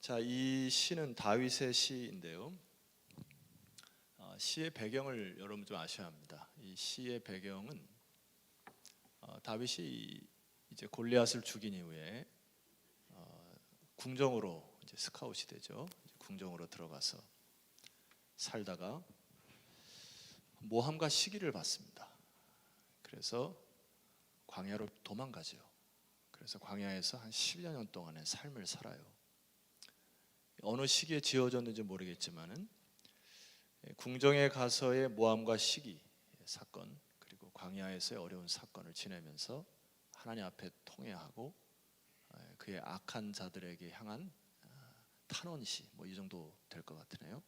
자, 이 시는 다윗의 시인데요. 시의 배경을 여러분 좀 아셔야 합니다. 이 시의 배경은 다윗이 이제 골리앗을 죽인 이후에 궁정으로 이제 스카웃이 되죠. 이제 궁정으로 들어가서 살다가 모함과 시기를 받습니다. 그래서 광야로 도망가죠. 그래서 광야에서 한 10여 년 동안의 삶을 살아요. 어느 시기에 지어졌는지 모르겠지만은 궁정에 가서의 모함과 시기 사건, 그리고 광야에서의 어려운 사건을 지내면서 하나님 앞에 통회하고 그의 악한 자들에게 향한 탄원시, 이 정도 될 것 같으네요.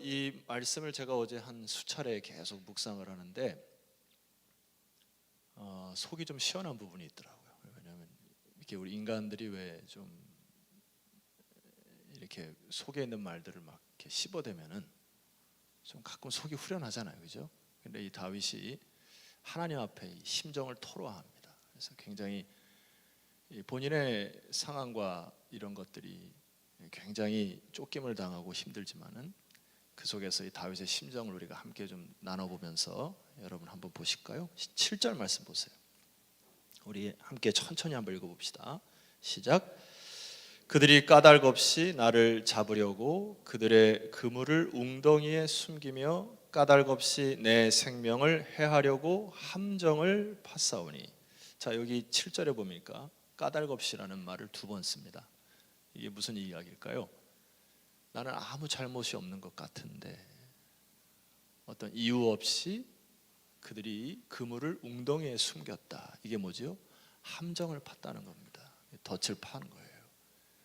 이 말씀을 제가 어제 한 수차례 계속 묵상을 하는데 속이 좀 시원한 부분이 있더라고요. 왜냐하면 이렇게 우리 인간들이 왜 좀 이렇게 속에 있는 말들을 막 이렇게 씹어대면은 좀 가끔 속이 후련하잖아요, 그죠? 근데 이 다윗이 하나님 앞에 이 심정을 토로합니다. 그래서 굉장히 본인의 상황과 이런 것들이 굉장히 쫓김을 당하고 힘들지만은 그 속에서 이 다윗의 심정을 우리가 함께 좀 나눠보면서 여러분 한번 보실까요? 7절 말씀 보세요. 우리 함께 천천히 한번 읽어봅시다. 시작. 그들이 까닭 없이 나를 잡으려고 그들의 그물을 웅덩이에 숨기며 까닭 없이 내 생명을 해하려고 함정을 파싸우니. 자, 여기 7절에 보니까 까닭 없이라는 말을 2번 씁니다. 이게 무슨 이야기일까요? 나는 아무 잘못이 없는 것 같은데 어떤 이유 없이 그들이 그물을 웅덩이에 숨겼다. 이게 뭐죠? 함정을 팠다는 겁니다. 덫을 판 거예요.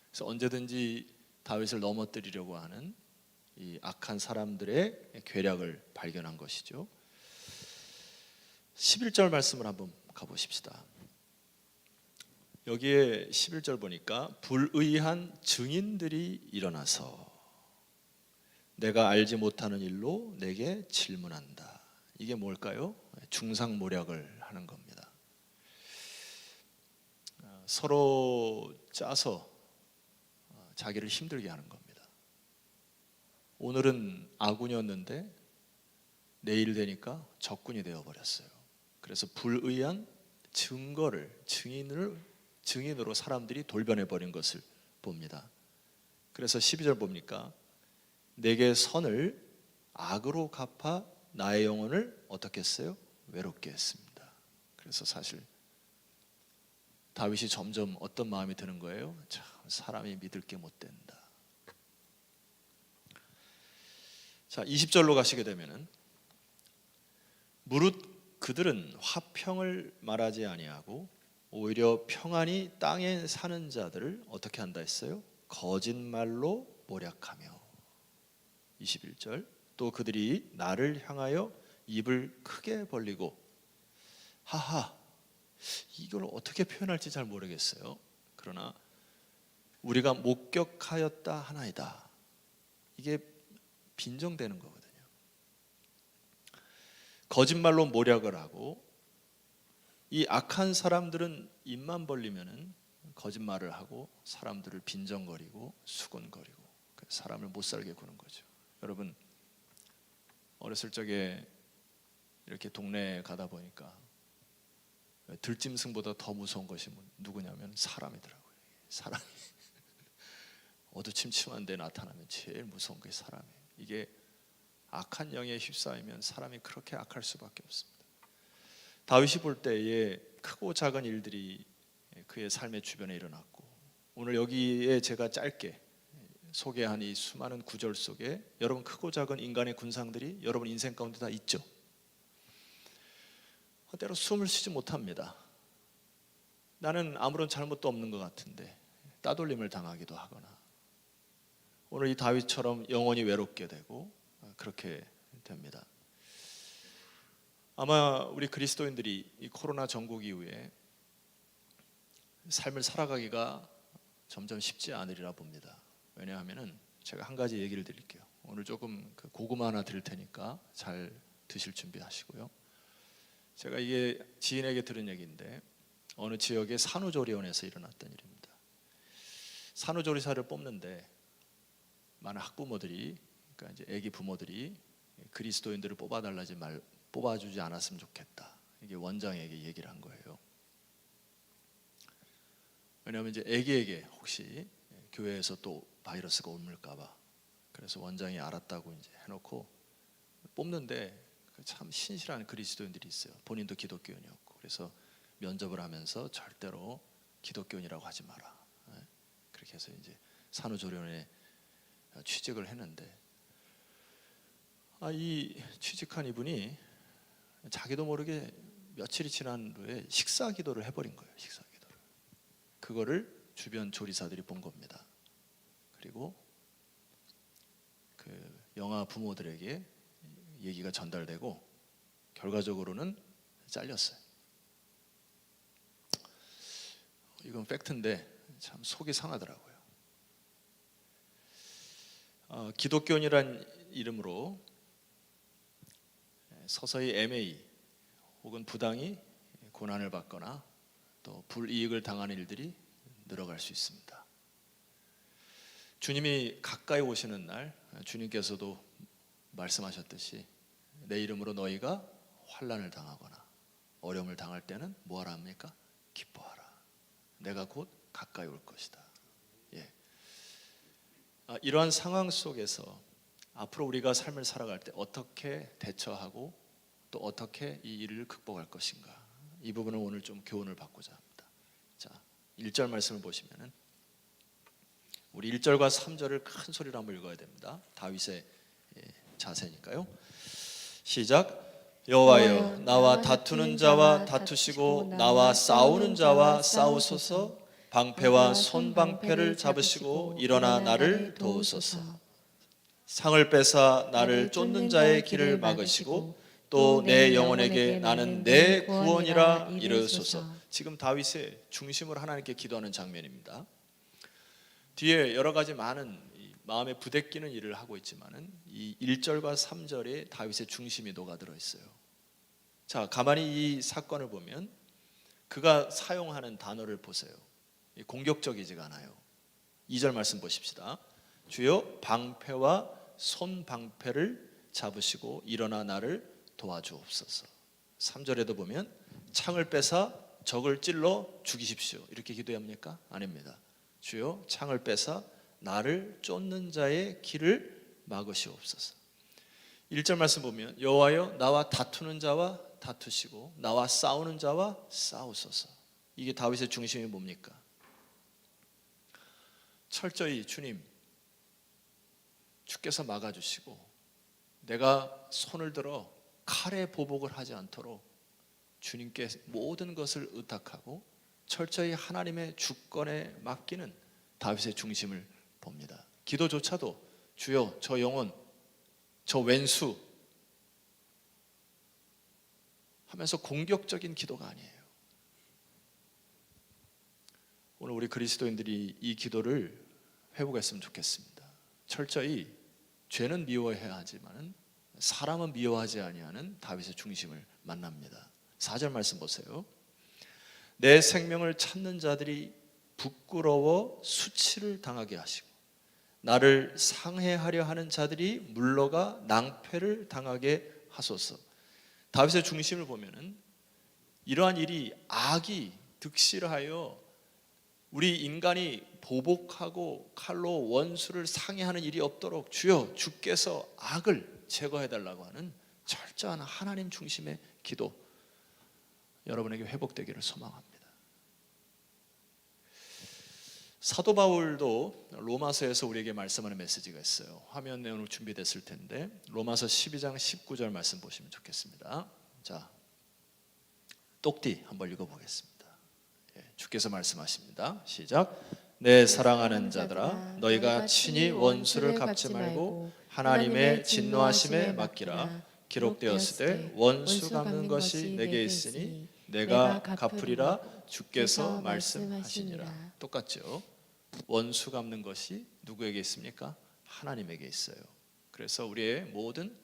그래서 언제든지 다윗을 넘어뜨리려고 하는 이 악한 사람들의 괴략을 발견한 것이죠. 11절 말씀을 한번 가보십시다. 여기에 11절 보니까 불의한 증인들이 일어나서 내가 알지 못하는 일로 내게 질문한다. 이게 뭘까요? 중상모략을 하는 겁니다. 서로 짜서 자기를 힘들게 하는 겁니다. 오늘은 아군이었는데 내일 되니까 적군이 되어버렸어요. 그래서 불의한 증인으로 사람들이 돌변해버린 것을 봅니다. 그래서 12절 봅니까? 내게 선을 악으로 갚아 나의 영혼을 어떻게 했어요? 외롭게 했습니다. 그래서 사실 다윗이 점점 어떤 마음이 드는 거예요? 참, 사람이 믿을 게 못 된다. 자, 20절로 가시게 되면은 무릇 그들은 화평을 말하지 아니하고 오히려 평안히 땅에 사는 자들을 어떻게 한다 했어요? 거짓말로 모략하며. 21절 또 그들이 나를 향하여 입을 크게 벌리고 하하, 이걸 어떻게 표현할지 잘 모르겠어요. 그러나 우리가 목격하였다 하나이다. 이게 빈정되는 거거든요. 거짓말로 모략을 하고 이 악한 사람들은 입만 벌리면은 거짓말을 하고 사람들을 빈정거리고 수군거리고 사람을 못 살게 구는 거죠. 여러분 어렸을 적에 이렇게 동네에 가다 보니까 들짐승보다 더 무서운 것이 누구냐면 사람이더라고요. 사람이 어두침침한 데 나타나면 제일 무서운 게 사람이에요. 이게 악한 영에 휩싸이면 사람이 그렇게 악할 수밖에 없습니다. 다윗이 볼 때에 크고 작은 일들이 그의 삶의 주변에 일어났고 오늘 여기에 제가 짧게 소개한 이 수많은 구절 속에 여러분 크고 작은 인간의 군상들이 여러분 인생 가운데 다 있죠. 때로 숨을 쉬지 못합니다. 나는 아무런 잘못도 없는 것 같은데 따돌림을 당하기도 하거나 오늘 이 다윗처럼 영원히 외롭게 되고 그렇게 됩니다. 아마 우리 그리스도인들이 이 코로나 전국 이후에 삶을 살아가기가 점점 쉽지 않으리라 봅니다. 왜냐하면은 제가 한 가지 얘기를 드릴게요. 오늘 조금 고구마 하나 드릴 테니까 잘 드실 준비하시고요. 제가 이게 지인에게 들은 얘기인데 어느 지역의 산후조리원에서 일어났던 일입니다. 산후조리사를 뽑는데 많은 학부모들이, 그러니까 이제 아기 부모들이 그리스도인들을 뽑아주지 않았으면 좋겠다. 이게 원장에게 얘기를 한 거예요. 왜냐하면 이제 아기에게 혹시 교회에서 또 바이러스가 옮을까봐. 그래서 원장이 알았다고 이제 해놓고 뽑는데 참 신실한 그리스도인들이 있어요. 본인도 기독교인이었고. 그래서 면접을 하면서 절대로 기독교인이라고 하지 마라. 그렇게 해서 이제 산후조리원에 취직을 했는데, 이 취직한 이분이 자기도 모르게 며칠이 지난 후에 식사 기도를 해버린 거예요. 식사 기도를. 그거를 주변 조리사들이 본 겁니다. 그리고 그 영아 부모들에게 얘기가 전달되고 결과적으로는 잘렸어요. 이건 팩트인데 참 속이 상하더라고요. 기독교인이란 이름으로 서서히 애매히 혹은 부당히 고난을 받거나 또 불이익을 당하는 일들이 늘어갈 수 있습니다. 주님이 가까이 오시는 날, 주님께서도 말씀하셨듯이 내 이름으로 너희가 환난을 당하거나 어려움을 당할 때는 뭐하라 합니까? 기뻐하라. 내가 곧 가까이 올 것이다. 이러한 상황 속에서 앞으로 우리가 삶을 살아갈 때 어떻게 대처하고 또 어떻게 이 일을 극복할 것인가, 이 부분은 오늘 좀 교훈을 받고자 합니다. 자, 1절 말씀을 보시면은 우리 1절과 3절을 큰 소리로 한번 읽어야 됩니다. 다윗의 자세니까요. 시작. 여호와여, 나와 다투는 자와 다투시고 나와 싸우는 자와 싸우소서. 방패와 손방패를 잡으시고 일어나 나를 도우소서. 상을 빼사 나를 쫓는 자의 길을 막으시고 또 내 영혼에게 나는 내 구원이라 이르소서. 지금 다윗의 중심을 하나님께 기도하는 장면입니다. 뒤에 여러 가지 많은 마음에 부대끼는 일을 하고 있지만은 이 1절과 3절에 다윗의 중심이 녹아들어 있어요. 자, 가만히 이 사건을 보면 그가 사용하는 단어를 보세요. 공격적이지가 않아요. 2절 말씀 보십시다. 주여 방패와 손방패를 잡으시고 일어나 나를 도와주옵소서. 3절에도 보면 창을 빼사 적을 찔러 죽이십시오. 이렇게 기도합니까? 아닙니다. 주여 창을 빼사 나를 쫓는 자의 길을 막으시옵소서. 1절 말씀 보면 여호와여, 나와 다투는 자와 다투시고 나와 싸우는 자와 싸우소서. 이게 다윗의 중심이 뭡니까? 철저히 주님, 주께서 막아주시고 내가 손을 들어 칼에 보복을 하지 않도록 주님께 모든 것을 의탁하고 철저히 하나님의 주권에 맡기는 다윗의 중심을 봅니다. 기도조차도 주여 저 영혼, 저 왼수 하면서 공격적인 기도가 아니에요. 오늘 우리 그리스도인들이 이 기도를 회복했으면 좋겠습니다. 철저히 죄는 미워해야 하지만 사람은 미워하지 아니하는 다윗의 중심을 만납니다. 4절 말씀 보세요. 내 생명을 찾는 자들이 부끄러워 수치를 당하게 하시고 나를 상해하려 하는 자들이 물러가 낭패를 당하게 하소서. 다윗의 중심을 보면은 이러한 일이 악이 득실하여 우리 인간이 보복하고 칼로 원수를 상해하는 일이 없도록 주여 주께서 악을 제거해달라고 하는 철저한 하나님 중심의 기도, 여러분에게 회복되기를 소망합니다. 사도 바울도 로마서에서 우리에게 말씀하는 메시지가 있어요. 화면에 오늘 준비됐을 텐데 로마서 12장 19절 말씀 보시면 좋겠습니다. 자, 똑띠 한번 읽어보겠습니다. 주께서 말씀하십니다. 시작. 내 사랑하는 자들아, 너희가 친히 원수를 갚지 말고 하나님의 진노하심에 맡기라. 기록되었으되 원수 갚는 것이 내게 있으니 내가 갚으리라 주께서 말씀하시니라. 똑같죠? 원수 갚는 것이 누구에게 있습니까? 하나님에게 있어요. 그래서 우리의 모든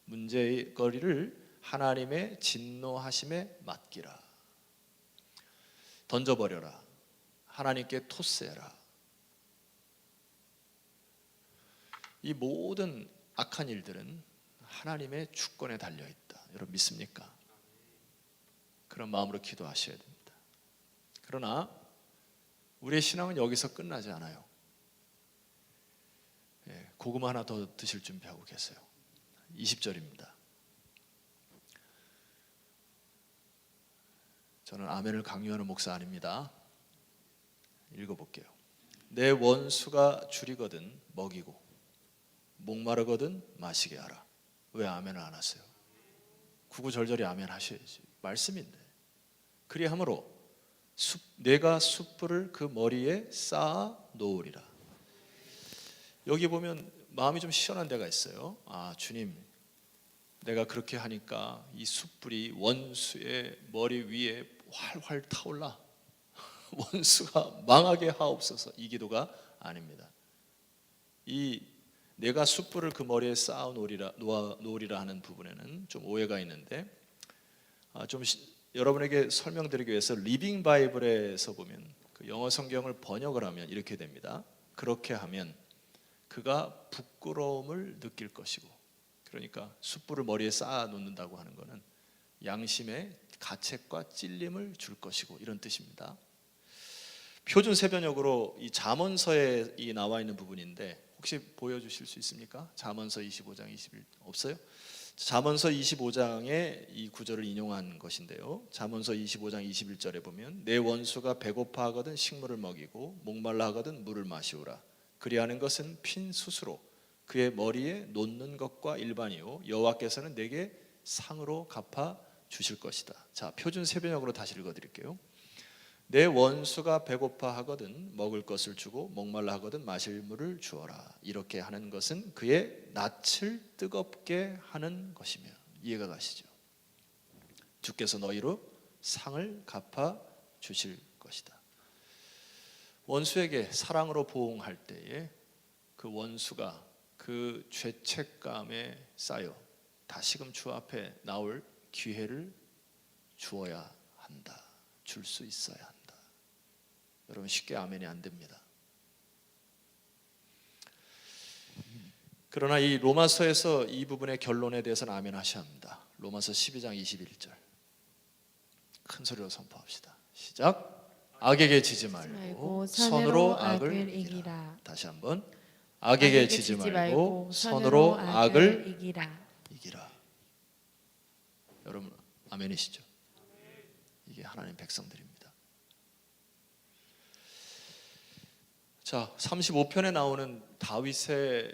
문제거리를 하나님의 진노하심에 맡기라. 던져버려라. 하나님께 토스해라. 이 모든 악한 일들은 하나님의 주권에 달려있다. 여러분 믿습니까? 그런 마음으로 기도하셔야 됩니다. 그러나 우리의 신앙은 여기서 끝나지 않아요. 고구마 하나 더 드실 준비하고 계세요. 20절입니다. 저는 아멘을 강요하는 목사 아닙니다. 읽어볼게요. 내 원수가 줄이거든 먹이고 목마르거든 마시게 하라. 왜 아멘을 안 하세요? 구구절절히 아멘 하셔야지. 말씀인데. 그리함으로 내가 숯불을 그 머리에 쌓아 놓으리라. 여기 보면 마음이 좀 시원한 데가 있어요. 아, 주님, 내가 그렇게 하니까 이 숯불이 원수의 머리 위에 활활 타올라 원수가 망하게 하옵소서. 이 기도가 아닙니다. 이 내가 숯불을 그 머리에 쌓아 놓으리라 하는 부분에는 좀 오해가 있는데, 여러분에게 설명드리기 위해서 리빙 바이블에서 보면 그 영어 성경을 번역을 하면 이렇게 됩니다. 그렇게 하면 그가 부끄러움을 느낄 것이고, 그러니까 숯불을 머리에 쌓아 놓는다고 하는 것은 양심의 가책과 찔림을 줄 것이고, 이런 뜻입니다. 표준 세번역으로 이 잠언서에 나와 있는 부분인데 혹시 보여주실 수 있습니까? 잠언서 25장 21 없어요? 잠언서 25장의 이 구절을 인용한 것인데요. 잠언서 25장 21절에 보면 내 원수가 배고파 하거든 식물을 먹이고 목말라 하거든 물을 마시오라. 그리하는 것은 핀 숯으로 그의 머리에 놓는 것과 일반이요 여호와께서는 내게 상으로 갚아 주실 것이다. 자, 표준 세번역으로 다시 읽어드릴게요. 내 원수가 배고파 하거든 먹을 것을 주고 목말라 하거든 마실 물을 주어라. 이렇게 하는 것은 그의 낯을 뜨겁게 하는 것이며. 이해가 가시죠? 주께서 너희로 상을 갚아 주실 것이다. 원수에게 사랑으로 보응할 때에 그 원수가 그 죄책감에 쌓여 다시금 주 앞에 나올 기회를 주어야 한다. 줄 수 있어야 한다. 여러분 쉽게 아멘이 안 됩니다. 그러나 이 로마서에서 이 부분의 결론에 대해서는 아멘 하셔야 합니다. 로마서 12장 21절 큰 소리로 선포합시다. 시작. 악에게 지지 말고 선으로 악을 이기라. 다시 한번. 악에게 지지 말고 선으로 악을 이기라. 여러분 아멘이시죠? 이게 하나님 백성들입니다. 자, 35편에 나오는 다윗의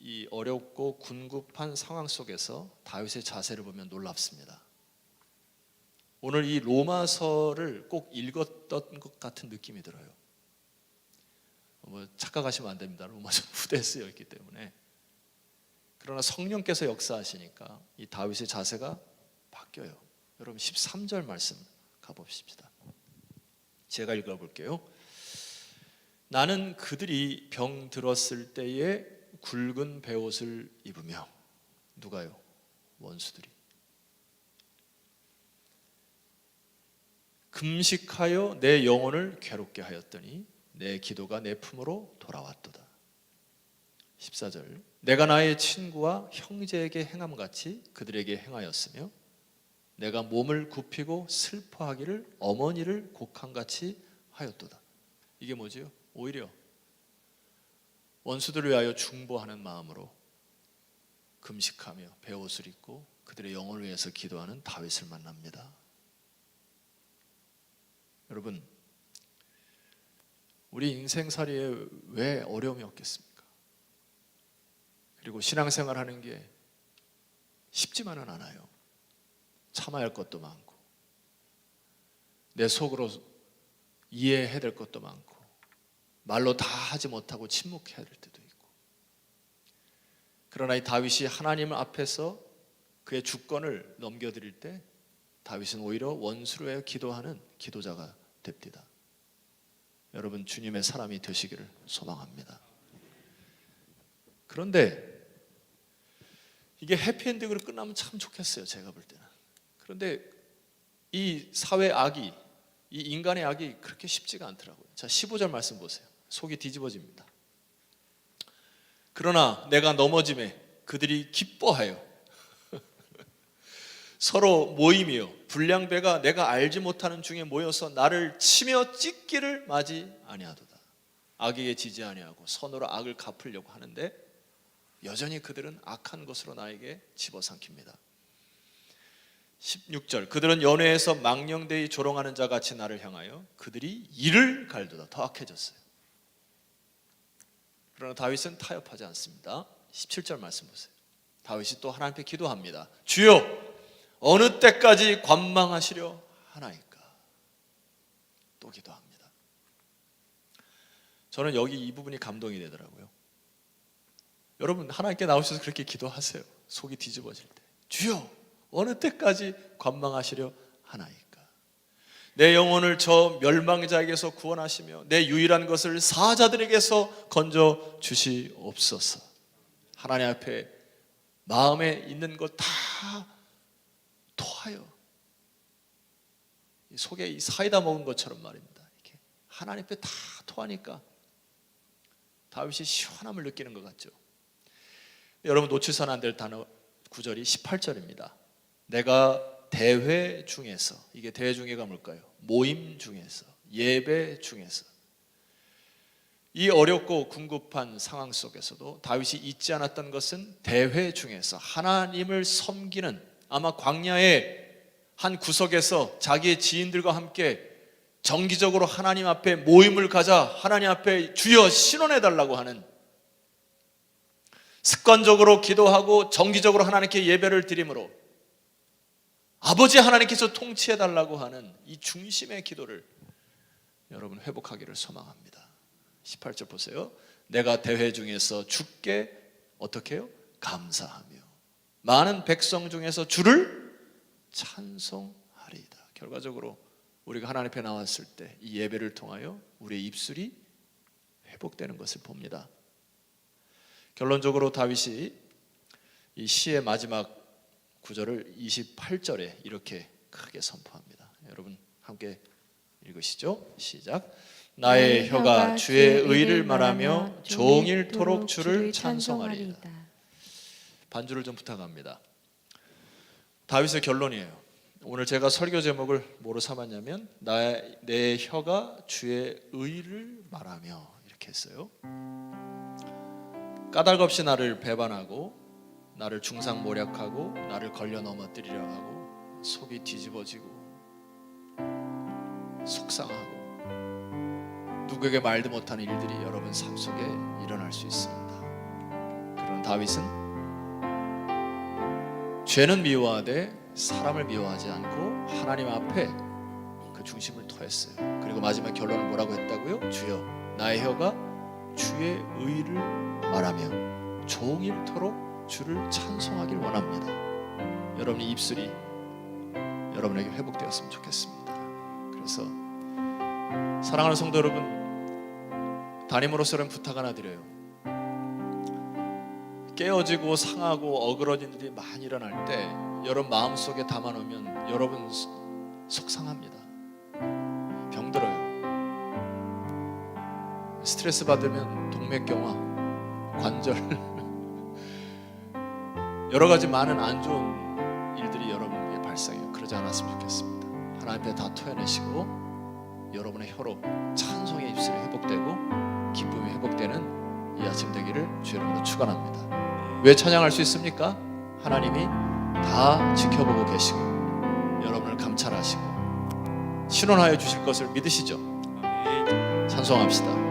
이 어렵고 군급한 상황 속에서 다윗의 자세를 보면 놀랍습니다. 오늘 이 로마서를 꼭 읽었던 것 같은 느낌이 들어요. 착각하시면 안 됩니다. 로마서 후대에 쓰여 있기 때문에. 그러나 성령께서 역사하시니까 이 다윗의 자세가 바뀌어요. 여러분 13절 말씀 가봅시다. 제가 읽어볼게요. 나는 그들이 병 들었을 때에 굵은 베옷을 입으며. 누가요? 원수들이. 금식하여 내 영혼을 괴롭게 하였더니 내 기도가 내 품으로 돌아왔도다. 14절. 내가 나의 친구와 형제에게 행함같이 그들에게 행하였으며 내가 몸을 굽히고 슬퍼하기를 어머니를 곡함같이 하였도다. 이게 뭐지요? 오히려 원수들을 위하여 중보하는 마음으로 금식하며 베옷을 입고 그들의 영혼을 위해서 기도하는 다윗을 만납니다. 여러분, 우리 인생살이에 왜 어려움이 없겠습니까? 그리고 신앙생활 하는 게 쉽지만은 않아요. 참아야 할 것도 많고 내 속으로 이해해야 될 것도 많고 말로 다 하지 못하고 침묵해야 될 때도 있고. 그러나 이 다윗이 하나님 앞에서 그의 주권을 넘겨드릴 때 다윗은 오히려 원수로 해 기도하는 기도자가 됩니다. 여러분 주님의 사람이 되시기를 소망합니다. 그런데 이게 해피엔딩으로 끝나면 참 좋겠어요. 제가 볼 때는. 그런데 이 사회 악이, 이 인간의 악이 그렇게 쉽지가 않더라고요. 자, 15절 말씀 보세요. 속이 뒤집어집니다. 그러나 내가 넘어짐에 그들이 기뻐하여 서로 모임이요 불량배가 내가 알지 못하는 중에 모여서 나를 치며 찢기를 맞이 아니하도다. 악에게 지지 아니하고 선으로 악을 갚으려고 하는데 여전히 그들은 악한 것으로 나에게 집어삼킵니다. 16절 그들은 연회에서 망령되이 조롱하는 자 같이 나를 향하여 그들이 이를 갈도다. 더 악해졌어요. 그러나 다윗은 타협하지 않습니다. 17절 말씀 보세요. 다윗이 또 하나님께 기도합니다. 주여 어느 때까지 관망하시려 하나이까. 또 기도합니다. 저는 여기 이 부분이 감동이 되더라고요. 여러분 하나님께 나오셔서 그렇게 기도하세요. 속이 뒤집어질 때. 주여 어느 때까지 관망하시려 하나이까. 내 영혼을 저 멸망자에게서 구원하시며 내 유일한 것을 사자들에게서 건져 주시옵소서. 하나님 앞에 마음에 있는 것 다 토하여 속에 이 사이다 먹은 것처럼 말입니다. 이렇게 하나님 앞에 다 토하니까 다윗이 시원함을 느끼는 것 같죠. 여러분 놓치서는 안 될 단어 구절이 18절입니다. 내가 대회 중에서, 이게 대회 중에가 뭘까요? 모임 중에서, 예배 중에서, 이 어렵고 궁급한 상황 속에서도 다윗이 잊지 않았던 것은 대회 중에서 하나님을 섬기는, 아마 광야의 한 구석에서 자기의 지인들과 함께 정기적으로 하나님 앞에 모임을 가자, 하나님 앞에 주여 신원해달라고 하는, 습관적으로 기도하고 정기적으로 하나님께 예배를 드림으로 아버지 하나님께서 통치해달라고 하는 이 중심의 기도를 여러분 회복하기를 소망합니다. 18절 보세요. 내가 대회 중에서 주께 어떻게 해요? 감사하며 많은 백성 중에서 주를 찬송하리이다. 결과적으로 우리가 하나님 앞에 나왔을 때 이 예배를 통하여 우리의 입술이 회복되는 것을 봅니다. 결론적으로 다윗이 이 시의 마지막 구절을 28절에 이렇게 크게 선포합니다. 여러분 함께 읽으시죠. 시작. 나의 혀가 주의 의를 말하며 종일토록 주를 찬송하리이다. 반주를 좀 부탁합니다. 다윗의 결론이에요. 오늘 제가 설교 제목을 뭐로 삼았냐면 내 혀가 주의 의를 말하며 이렇게 했어요. 까닭 없이 나를 배반하고 나를 중상모략하고 나를 걸려 넘어뜨리려 하고 속이 뒤집어지고 속상하고 누구에게 말도 못하는 일들이 여러분 삶 속에 일어날 수 있습니다. 그런 다윗은 죄는 미워하되 사람을 미워하지 않고 하나님 앞에 그 중심을 토했어요. 그리고 마지막 결론은 뭐라고 했다고요? 주여 나의 혀가 주의 의를 말하며 종일토록 주를 찬송하길 원합니다. 여러분의 입술이 여러분에게 회복되었으면 좋겠습니다. 그래서 사랑하는 성도 여러분, 담임으로서는 부탁 하나 드려요. 깨어지고 상하고 어그러진 일이 많이 일어날 때 여러분 마음속에 담아놓으면 여러분 속상합니다. 병들어요. 스트레스 받으면 동맥경화, 관절 여러 가지 많은 안 좋은 일들이 여러분에게 발생해요. 그러지 않았으면 좋겠습니다. 하나님 앞에 다 토해내시고 여러분의 혀로 찬송의 입술이 회복되고 기쁨이 회복되는 이 아침 되기를 주 이름으로 축원합니다. 왜 찬양할 수 있습니까? 하나님이 다 지켜보고 계시고 여러분을 감찰하시고 신원하여 주실 것을 믿으시죠? 찬송합시다.